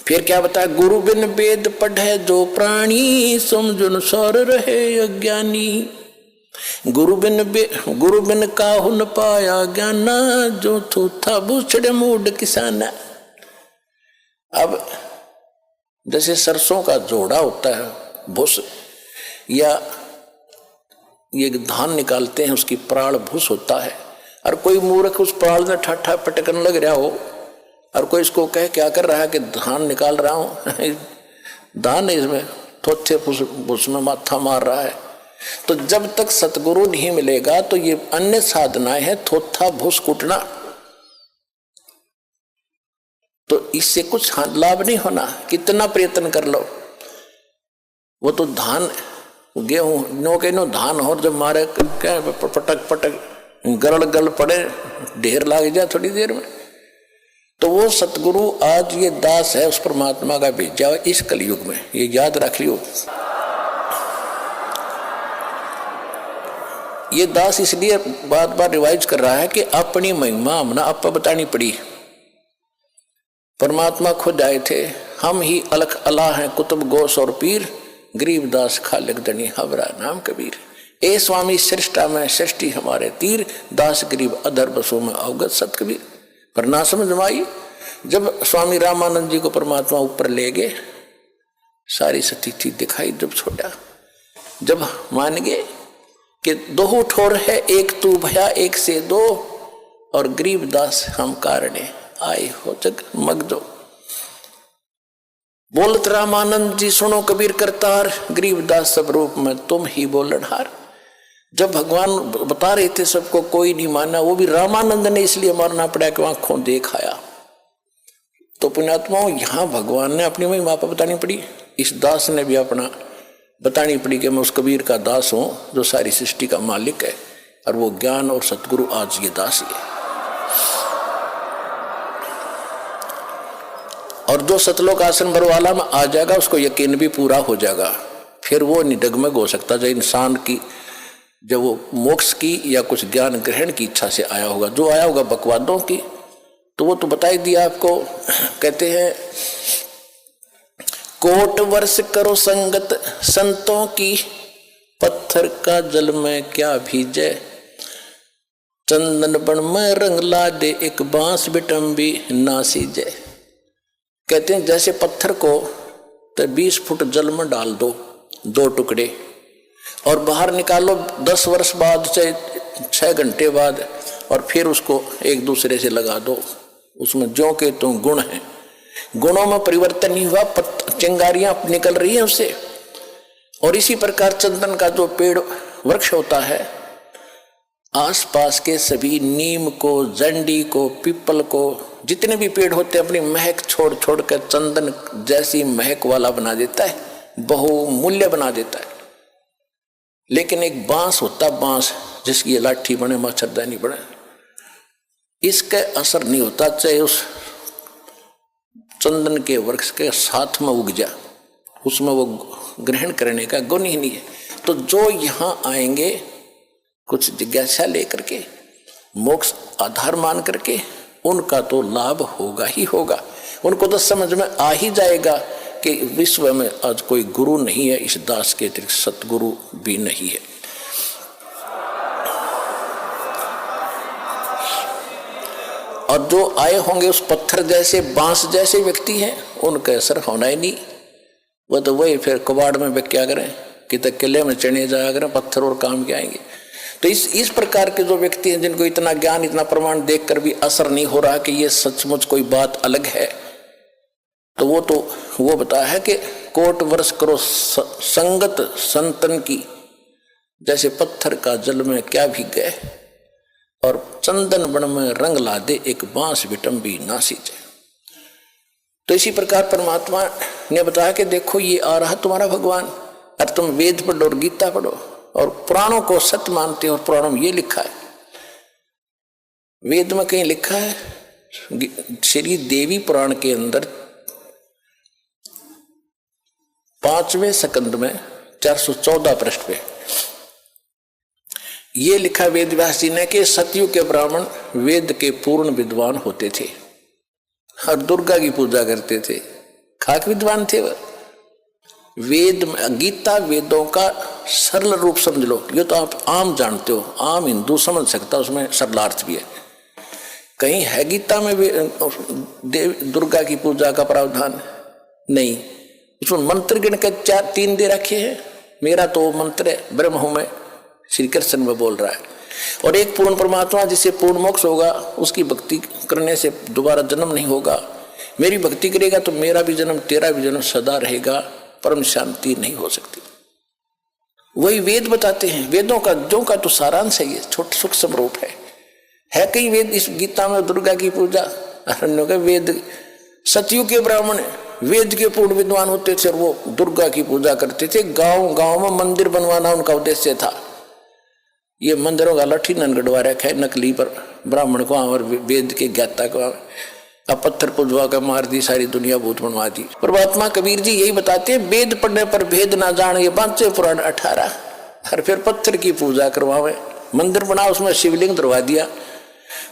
फिर क्या बताया, गुरु बिन वेद पढ़े जो प्राणी, समझुन सौर रहे अज्ञानी। गुरु बिन काहु न पाया ज्ञाना, जो थूथा बूछड़े मूड किसाना। अब जैसे सरसों का जोड़ा होता है भूस, या ये धान निकालते हैं उसकी प्राण भूस होता है, और कोई मूर्ख उस प्राण में ठाठा पटकन लग रहा हो और कोई इसको कहे क्या कर रहा है कि धान निकाल रहा हूं धान इसमें थोथे भूस में माथा मार रहा है। तो जब तक सतगुरु नहीं मिलेगा तो ये अन्य साधनाएं हैं, थोथा भूस कुटना, तो इससे कुछ लाभ नहीं होना, कितना प्रयत्न कर लो। वो तो धान गेहूं नो के नो धान हो, जब मारे क्या पटक पटक गरड़ गल पड़े ढेर लाग जाए थोड़ी देर में। तो वो सतगुरु आज ये दास है उस परमात्मा का भेजा इस कलयुग में, ये याद रख लियो। ये दास इसलिए बार बार रिवाइज कर रहा है कि अपनी महिमा हमने आपको बतानी पड़ी। परमात्मा खुद आए थे, हम ही अलख अला हैं कुतुब गोस और पीर, गरीबदास खालिक दनी हवरा नाम कबीर। ए स्वामी सृष्टा में सृष्टि हमारे तीर, दास गरीब अधर बसों में अवगत सत कबीर। पर ना समझ में आई, जब स्वामी रामानंद जी को परमात्मा ऊपर ले गए, सारी स्थिति दिखाई जब छोड़ा, जब मान गए कि दो ठोर है एक तू भया एक से दो, और गरीबदास हम कारणे आए हो जग मगदो। बोलत रामानंद जी सुनो कबीर करतार, गरीबदास सब रूप में तुम ही बोलनहार। जब भगवान बता रहे थे सबको, कोई नहीं माना, वो भी रामानंद ने इसलिए मारना पड़ा कि आंखों देख आया। तो पुण्यात्माओं, यहां भगवान ने अपनी महिमा बतानी पड़ी, इस दास ने भी अपना बतानी पड़ी कि मैं उस कबीर का दास हूं जो सारी सृष्टि का मालिक है, और वो ज्ञान और सतगुरु आज ये दास ही है। और जो सतलोक आसन बरवाला में आ जाएगा उसको यकीन भी पूरा हो जाएगा, फिर वो नहीं डगमग हो सकता जो इंसान की, जब वो मोक्ष की या कुछ ज्ञान ग्रहण की इच्छा से आया होगा। जो आया होगा बकवादों की, तो वो तो बता ही दिया आपको। कहते हैं कोट वर्ष करो संगत संतों की, पत्थर का जल में क्या भीजे, चंदन बन में रंग ला दे एक बांस बिटम्बी ना सीजे। कहते हैं जैसे पत्थर को तो 20 फुट जल में डाल दो, 2 टुकड़े, और बाहर निकालो 10 वर्ष बाद से 6 घंटे बाद, और फिर उसको एक दूसरे से लगा दो, उसमें ज्यों के तो गुण है, गुणों में परिवर्तन नहीं हुआ, चिंगारियां निकल रही हैं उससे। और इसी प्रकार चंदन का जो पेड़ वृक्ष होता है, आसपास के सभी नीम को, जंडी को, पीपल को, जितने भी पेड़ होते हैं अपनी महक छोड़ छोड़ कर चंदन जैसी महक वाला बना देता है, बहुमूल्य बना देता है। लेकिन एक बांस होता, बांस जिसकी लाठी बने, मच्छरदानी बने, इसका असर नहीं होता, चाहे उस चंदन के वृक्ष के साथ में उग जा, उसमें वो ग्रहण करने का गुण ही नहीं है। तो जो यहाँ आएंगे कुछ जिज्ञासा लेकर के, मोक्ष आधार मान करके, उनका तो लाभ होगा ही होगा। उनको तो समझ में आ ही जाएगा कि विश्व में आज कोई गुरु नहीं है, इस दास के अतिरिक्त सतगुरु भी नहीं है। और जो आए होंगे उस पत्थर जैसे, बांस जैसे व्यक्ति हैं, उनका असर होना ही नहीं। वो तो वही फिर कबाड़ में क्या करें, कि तक किले में चढ़े जाया करें, पत्थर और काम के आएंगे। तो इस प्रकार के जो व्यक्ति हैं जिनको इतना ज्ञान, इतना प्रमाण देखकर भी असर नहीं हो रहा कि ये सचमुच कोई बात अलग है, तो वो बताया है कि कोट वर्ष करो संगत संतन की, जैसे पत्थर का जल में क्या भीग गए, और चंदन बन में रंग ला दे एक बांस बिटम्बी ना सींचे। तो इसी प्रकार परमात्मा ने बताया कि देखो ये आ रहा तुम्हारा भगवान, और तुम वेद पढ़ो और गीता पढ़ो और पुराणों को सत्य मानते हो। और पुराणों में ये लिखा है, वेद में कहीं लिखा है, श्री देवी पुराण के अंदर 5वें स्कंद में 414 पृष्ठ पे ये लिखा वेद व्यास जी ने कि सतयुग के ब्राह्मण वेद के पूर्ण विद्वान होते थे और दुर्गा की पूजा करते थे, खाक विद्वान थे वह। वेद गीता वेदों का सरल रूप समझ लो, ये तो आप आम जानते हो, आम हिंदू समझ सकता, उसमें सरलार्थ भी है। कहीं है गीता में देव दुर्गा की पूजा का प्रावधान? नहीं। उसमें मंत्र गिन के 3 दे रखे हैं। मेरा तो मंत्र है, ब्रह्म हूं मैं, श्री कृष्ण में बोल रहा है। और एक पूर्ण परमात्मा जिससे पूर्ण मोक्ष होगा, उसकी भक्ति करने से दोबारा जन्म नहीं होगा। मेरी भक्ति करेगा तो मेरा भी जन्म तेरा भी जन्म सदा रहेगा, परम शांति नहीं हो सकती। वही वेद बताते हैं। वेदों का जो का तो सारांश है, ये छोटा सूक्ष्म रूप है कई वेद इस गीता में दुर्गा की पूजा। अरण्यों के वेद, सतयुग के ब्राह्मण वेद के पूर्ण विद्वान होते थे और वो दुर्गा की पूजा करते थे। गांव गांव में मंदिर बनवाना उनका उद्देश्य था। ये मंदिरों का लठी ननगढ़वा रखा है नकली पर ब्राह्मण को और वेद के ज्ञाता को अब पत्थर पुजवा कर मार दी, सारी दुनिया भूत बनवा दी। परमात्मा कबीर जी यही बताते हैं, वेद पढ़ने पर भेद ना जान, ये बांचे पुराण 18। और फिर पत्थर की पूजा करवावे, मंदिर बना उसमें शिवलिंग दरवा दिया,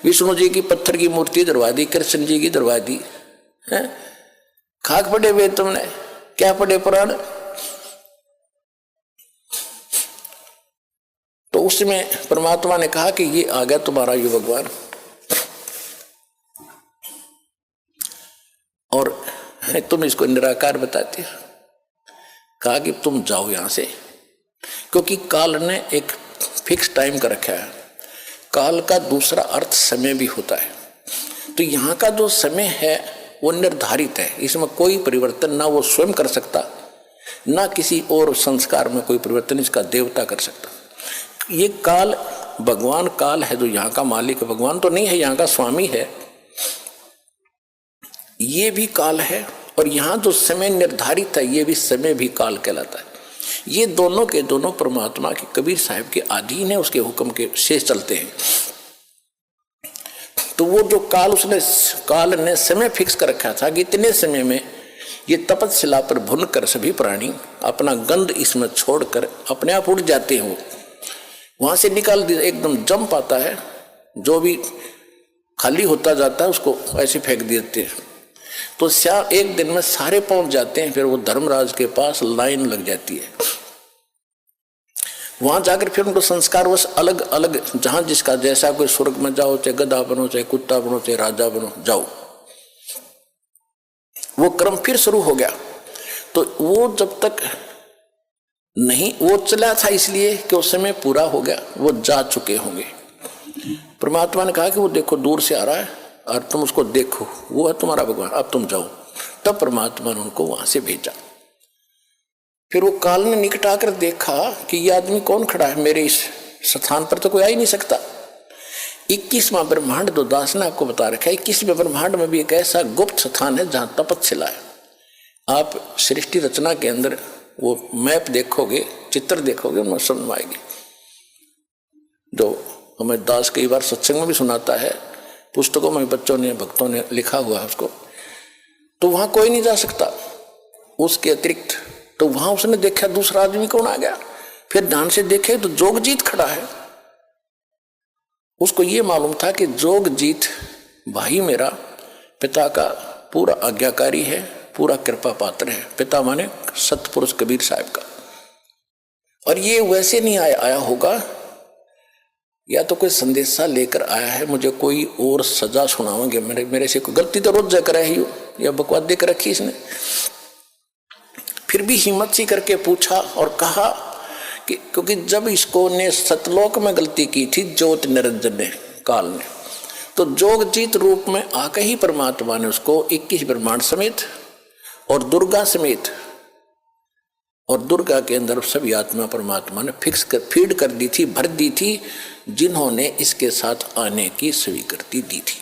विष्णु जी की पत्थर की मूर्ति दरवा दी, कृष्ण जी की दरवा दी। है खाक पढ़े वेद तुमने, क्या पढ़े पुराण? तो उसमें परमात्मा ने कहा कि ये आ गया तुम्हारा ये भगवान, और तुम इसको निराकार बताते हो। कहा कि तुम जाओ यहां से, क्योंकि काल ने एक फिक्स टाइम का रखा है। काल का दूसरा अर्थ समय भी होता है। तो यहाँ का जो समय है वो निर्धारित है, इसमें कोई परिवर्तन ना वो स्वयं कर सकता, ना किसी और संस्कार में कोई परिवर्तन इसका देवता कर सकता। ये काल भगवान काल है, जो यहाँ का मालिक है। भगवान तो नहीं है, यहाँ का स्वामी है। ये भी काल है, और यहाँ जो समय निर्धारित है ये भी समय भी काल कहलाता है। ये दोनों के दोनों परमात्मा के कबीर साहब के अधीन है, उसके हुक्म के से चलते हैं। तो वो जो काल ने समय फिक्स कर रखा था कि इतने समय में ये तपस्या पर भुन कर सभी प्राणी अपना गंध इसमें छोड़कर अपने आप उड़ जाते हो, वहां से निकाल दिया, एकदम जंप आता है, जो भी खाली होता जाता है उसको ऐसे फेंक देते हैं। तो एक दिन में सारे पहुंच जाते हैं। फिर वो धर्मराज के पास लाइन लग जाती है। वहां जाकर फिर उनको संस्कार वश अलग अलग, जहां जिसका जैसा, कोई स्वर्ग में जाओ, चाहे गधा बनो, चाहे कुत्ता बनो, चाहे राजा बनो, जाओ। वो क्रम फिर शुरू हो गया। तो वो जब तक नहीं, वो चला था इसलिए कि उस समय पूरा हो गया, वो जा चुके होंगे। परमात्मा ने कहा कि वो देखो दूर से आ रहा है और तुम उसको देखो, वो है तुम्हारा भगवान, अब तुम जाओ। तब परमात्मा ने उनको वहां से भेजा। फिर वो काल ने निकट आकर देखा कि ये आदमी कौन खड़ा है, मेरे इस स्थान पर तो कोई आ ही नहीं सकता। 21वां ब्रह्मांड जो दास ने आपको बता रखा है, 21वें ब्रह्मांड में भी एक ऐसा गुप्त स्थान है जहां तपस्या है। आप सृष्टि रचना के अंदर वो मैप देखोगे, चित्र देखोगे, उनमें समझ में आएगी। जो हमें दास कई बार सत्संग में भी सुनाता है, पुस्तकों में बच्चों ने, भक्तों ने लिखा हुआ है उसको। तो वहां कोई नहीं जा सकता उसके अतिरिक्त। तो वहां उसने देखा दूसरा आदमी कौन आ गया। फिर ध्यान से देखे तो जोगजीत खड़ा है। उसको ये मालूम था कि जोगजीत भाई मेरा पिता का पूरा आज्ञाकारी है, पूरा कृपा पात्र है। पिता माने सतपुरुष कबीर साहब का। और ये वैसे नहीं आया होगा, या तो कोई संदेशा लेकर आया है, मुझे कोई और सजा सुनाओगे, मेरे से कोई गलती तो रोज जाकर ही हो, या बकवाद देकर रखी इसने। फिर भी हिम्मत सी करके पूछा और कहा कि क्योंकि जब इसको ने सतलोक में गलती की थी ज्योति निरंजन ने, काल ने, तो जोगजीत रूप में आकर ही परमात्मा ने उसको 21 ब्रह्मांड समेत और दुर्गा समेत, और दुर्गा के अंदर सभी आत्मा परमात्मा ने फिक्स कर फीड कर दी थी, भर दी थी, जिन्होंने इसके साथ आने की स्वीकृति दी थी।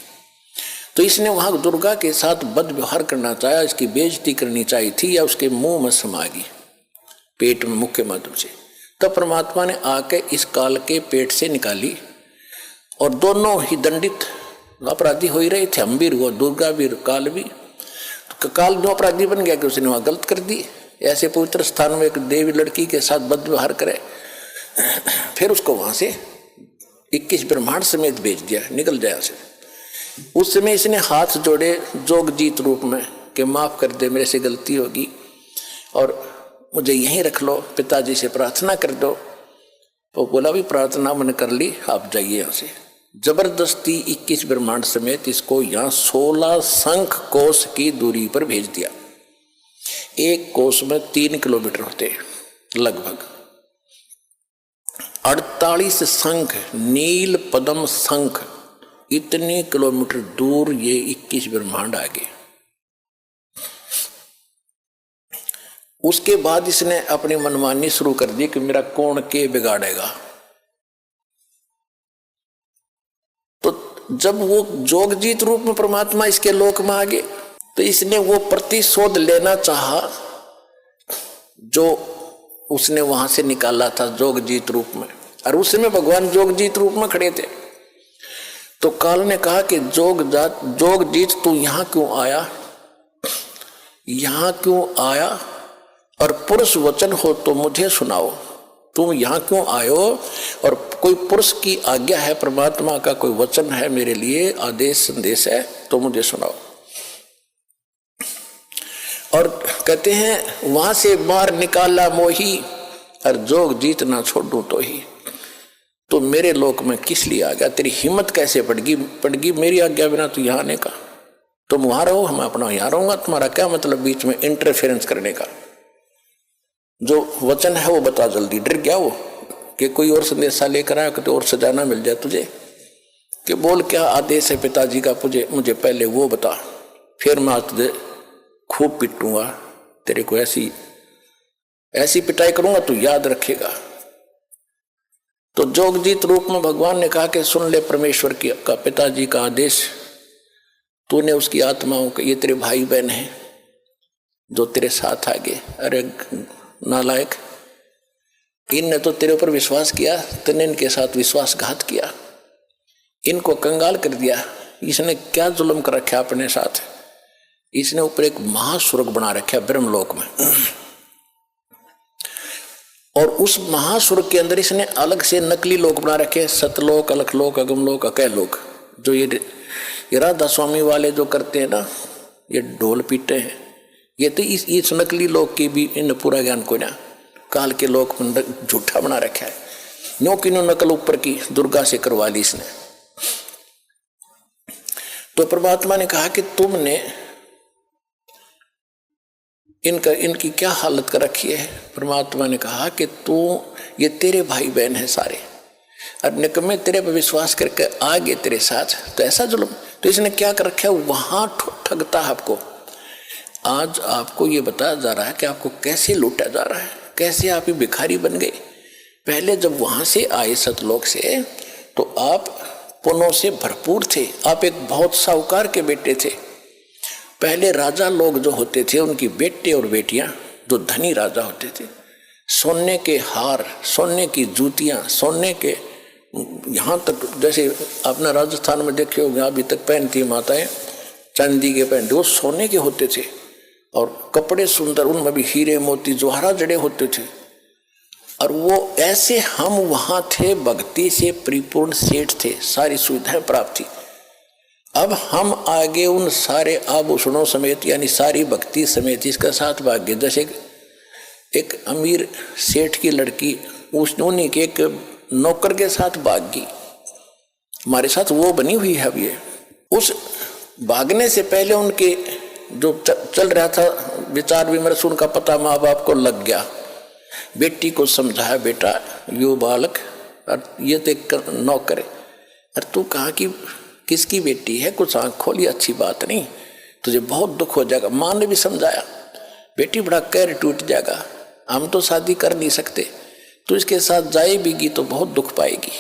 तो इसने वहां दुर्गा के साथ बद व्यवहार करना चाहा, इसकी बेइज्जती करनी चाहिए थी, या उसके मुंह में समा गई पेट में मुख के माध्यम से। तब परमात्मा ने आके इस काल के पेट से निकाली, और दोनों ही दंडित अपराधी हो ही रहे थे, हम भी हुआ, दुर्गा भी, काल भी। तो काल जो अपराधी बन गया कि उसने वहां गलत कर दी। ऐसे पवित्र स्थान में एक देवी लड़की के साथ बद व्यवहार करे, फिर उसको वहां से 21 ब्रह्मांड समेत भेज दिया, निकल जाए से। उस समय इसने हाथ जोड़े जोगजीत रूप में कि माफ़ कर दे, मेरे से गलती होगी और मुझे यहीं रख लो, पिताजी से प्रार्थना कर दो। वो बोला भी प्रार्थना मैंने कर ली, आप जाइए यहाँ से। जबरदस्ती 21 ब्रह्मांड समेत इसको यहाँ 16 शंख कोश की दूरी पर भेज दिया। एक कोश में 3 किलोमीटर होते लगभग। 48 शंख, नील पद्म शंख, इतने किलोमीटर दूर ये 21 ब्रह्मांड आगे। उसके बाद इसने अपनी मनमानी शुरू कर दी कि मेरा कौन के बिगाड़ेगा। तो जब वो जोगजीत रूप में परमात्मा इसके लोक में आ गए तो इसने वो प्रतिशोध लेना चाहा जो उसने वहां से निकाला था जोगजीत रूप में, और उस समय भगवान जोगजीत रूप में खड़े थे। तो काल ने कहा कि जोगजीत तू यहां क्यों आया, यहां क्यों आया, और पुरुष वचन हो तो मुझे सुनाओ। तुम यहाँ क्यों आयो और कोई पुरुष की आज्ञा है, परमात्मा का कोई वचन है मेरे लिए, आदेश संदेश है तो मुझे सुनाओ। और कहते हैं वहां से बाहर निकाला मोही, और जोग जीत ना छोड़ू तो ही। तो मेरे लोक में किस लिए आ गया, तेरी हिम्मत कैसे पड़गी मेरी आज्ञा बिना तू यहाँ आने का। तुम वहां रहो, मैं अपना यहाँ रहूंगा, तुम्हारा क्या मतलब बीच में इंटरफेरेंस करने का। जो वचन है वो बता जल्दी। डर गया वो कि कोई और संदेशा लेकर आया तो और सजाना मिल जाए तुझे, कि बोल क्या आदेश है पिताजी का, मुझे पहले वो बता, फिर मैं आज तुझे खूब पिटूंगा, तेरे को ऐसी पिटाई करूंगा तू याद रखेगा। तो जोगजीत रूप में भगवान ने कहा कि सुन ले परमेश्वर का पिताजी का आदेश, तूने उसकी आत्माओं के, ये तेरे भाई बहन हैं जो तेरे साथ आ गए। अरे नालायक, इनने तो तेरे ऊपर विश्वास किया, तूने इनके साथ विश्वासघात किया, इनको कंगाल कर दिया। इसने क्या जुल्म कर रखा अपने साथ, इसने ऊपर एक महास्वर्ग बना रखा ब्रह्मलोक में, और उस महास्वर्ग के अंदर इसने अलग से नकली लोक बना रखे, सतलोक, अलखलोक, अगमलोक, अकैलोक। जो ये राधा स्वामी वाले जो करते हैं ना, ये ढोल पीटे हैं, ये तो इस नकली लोक की भी इन पूरा ज्ञान को ना काल के लोक झूठा बना रखा है। नो की नो नकल ऊपर की दुर्गा से करवा ली इसने। तो परमात्मा ने कहा कि तुमने इनकी क्या हालत कर रखी है। परमात्मा ने कहा कि ये तेरे भाई बहन है सारे, और निकम्मे तेरे पर विश्वास करके आ गए तेरे साथ, तो ऐसा जुल्म। तो इसने क्या कर रखा है, वहां ठगता है आपको। आज आपको ये बताया जा रहा है कि आपको कैसे लूटा जा रहा है, कैसे आप ही भिखारी बन गए। पहले जब वहां से आए सतलोक से तो आप पुण्यों से भरपूर थे, आप एक बहुत साहूकार के बेटे थे। पहले राजा लोग जो होते थे उनकी बेटे और बेटियां जो धनी राजा होते थे, सोने के हार, सोने की जूतियां, सोने के, यहाँ तक जैसे अपना राजस्थान में देखे होंगे अभी तक पहनती माताएं चांदी के पहनते, वो सोने के होते थे, और कपड़े सुंदर, उनमें भी हीरे मोती जवाहरात जड़े होते थे। और वो ऐसे हम वहां थे, भक्ति से परिपूर्ण सेठ थे, सारी सुविधाएं प्राप्त थी। अब हम आगे उन सारे आभूषणों समेत, यानी सारी भक्ति समेत इसका साथ भाग गए। जैसे एक अमीर सेठ की लड़की उन्हीं के एक नौकर के साथ भाग गई, हमारे साथ वो बनी हुई है। अब ये उस भागने से पहले उनके जो चल रहा था विचार विमर्श, उनका पता माँ बाप को लग गया। बेटी को समझाया, बेटा यो बालक, और ये तो एक नौकर है, और तू कहाँ की किसकी बेटी है, कुछ आँख खोली, अच्छी बात नहीं, तुझे बहुत दुख हो जाएगा। माँ ने भी समझाया, बेटी बड़ा कैर टूट जाएगा, हम तो शादी कर नहीं सकते, तो इसके साथ जाएगी तो बहुत दुख पाएगी।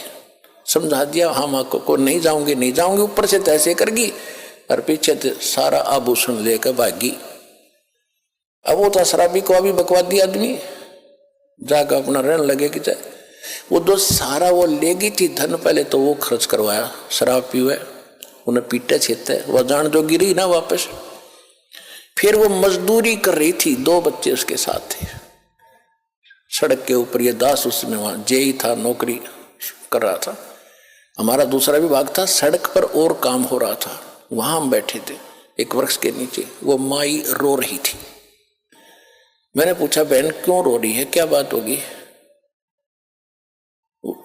समझा दिया, हाँ माँ को नहीं जाऊंगी, ऊपर से तैसे करगी और पीछे से सारा आभूषण लेकर भागी। अब वो तो शराबी को अभी बकवादी आदमी जाकर अपना रहने लगे कि चाहे वो दो सारा वो लेगी थी धन, पहले तो वो खर्च करवाया, शराब पीवे, उन्हें पीटे छेते, वह जान जो गिरी ना वापस। फिर वो मजदूरी कर रही थी, 2 बच्चे उसके साथ थे सड़क के ऊपर। ये दास उसमें वहां जेई था, नौकरी कर रहा था। हमारा दूसरा विभाग था, सड़क पर और काम हो रहा था, वहां हम बैठे थे। एक वृक्ष के नीचे। वो माई रो रही थी। मैंने पूछा बहन क्यों रो रही है, क्या बात होगी?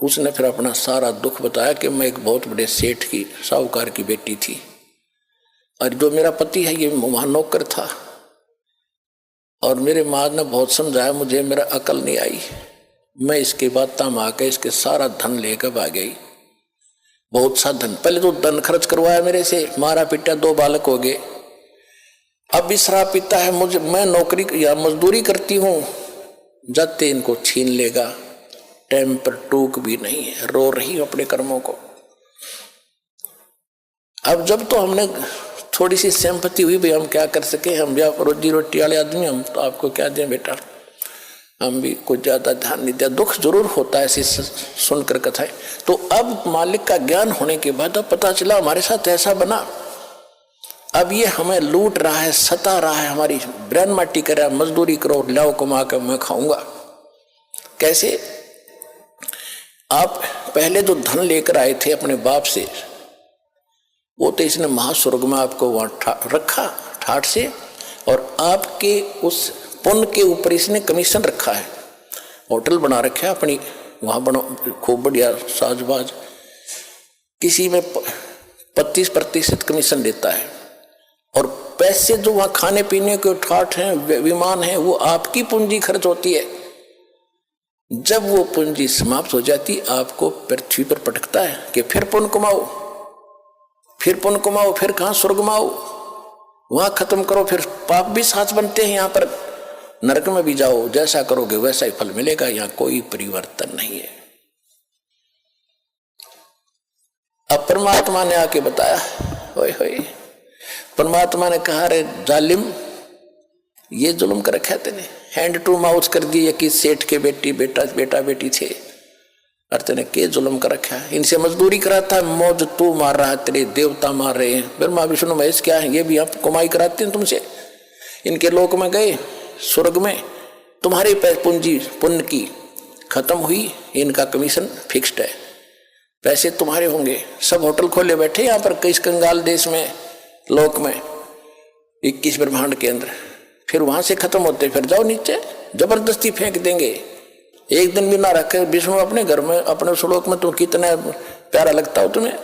उसने फिर अपना सारा दुख बताया कि मैं एक बहुत बड़े सेठ की साहूकार की बेटी थी और जो मेरा पति है ये वहां नौकर था और मेरे माँ ने बहुत समझाया मुझे, मेरा अकल नहीं आई। मैं इसके बाद तम आके इसके सारा धन लेकर भाग गई, बहुत सा धन। पहले तो धन खर्च करवाया मेरे से, मारा पीटा, 2 बालक हो गए। अब भी शराब पीता है मुझे, मैं नौकरी या मजदूरी करती हूँ, जाते इनको छीन लेगा। टाइम पर टूक भी नहीं है, रो रही हूं अपने कर्मों को। अब जब तो हमने थोड़ी सी सहमति हुई, भाई हम क्या कर सके, हम भी रोजी रोटी वाले आदमी, हम तो आपको क्या दें बेटा, हम भी कुछ ज्यादा ध्यान नहीं दिया। दुख जरूर होता है ऐसी सुनकर कथाएं। तो अब मालिक का ज्ञान होने के बाद अब पता चला हमारे साथ ऐसा बना, अब ये हमें लूट रहा है, सता रहा है, हमारी ब्रेन माटी कर रहा है, मजदूरी करो, लाओ कमा कर मैं खाऊंगा। कैसे? आप पहले जो धन लेकर आए थे अपने बाप से, वो तो इसने महास्वर्ग में आपको वहां रखा ठाठ से, और आपके उस पुण्य के ऊपर इसने कमीशन रखा है, होटल बना रखा है अपनी, वहां बना खूब बढ़िया साजबाज, किसी में 25% कमीशन देता है। और पैसे जो वहां खाने पीने के ठाठ हैं, विमान है, वो आपकी पूंजी खर्च होती है। जब वो पूंजी समाप्त हो जाती, आपको पृथ्वी पर पटकता है कि फिर पुण्य कमाओ, फिर पुण्य कमाओ, फिर कहां स्वर्ग में आओ, वहां खत्म करो, फिर पाप भी साथ बनते हैं, यहां पर नरक में भी जाओ, जैसा करोगे वैसा ही फल मिलेगा, यहां कोई परिवर्तन नहीं है। अब परमात्मा ने आके बताया, होए होए, परमात्मा ने कहा रे जालिम, ये जुल्म कर रखा तेने, हैंड टू माउथ कर दिए कि सेठ के बेटा बेटी थे, और तेने के जुल्म कर रखा है, इनसे मजदूरी कराता है, मौज तू मार रहा है, तेरे देवता मार रहे हैं, ब्रह्मा विष्णु महेश क्या है, ये भी आप कमाई कराते हैं तुमसे। इनके लोक में गए, स्वर्ग में, तुम्हारी पूंजी पुण्य की खत्म हुई, इनका कमीशन फिक्स्ड है, पैसे तुम्हारे होंगे। सब होटल खोले बैठे यहाँ पर, किस कंगाल देश में, लोक में, 21 ब्रह्मांड के अंदर। फिर वहां से खत्म होते फिर जाओ नीचे, जबरदस्ती फेंक देंगे। एक दिन भी ना रखे विष्णु अपने घर में, अपने श्लोक में, तुम कितना प्यारा लगता हो तुम्हें,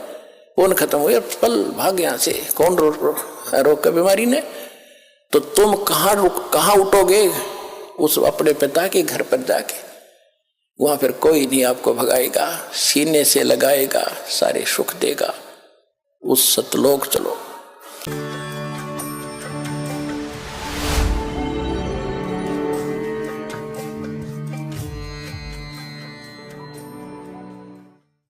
कौन खत्म हुए, पल भाग यहाँ से, कौन रोक का बीमारी ने, तो तुम कहाँ उठोगे, उस अपने पिता के घर पर जाके, वहां फिर कोई नहीं आपको भगाएगा, सीने से लगाएगा, सारे सुख देगा, उस सतलोक चलो।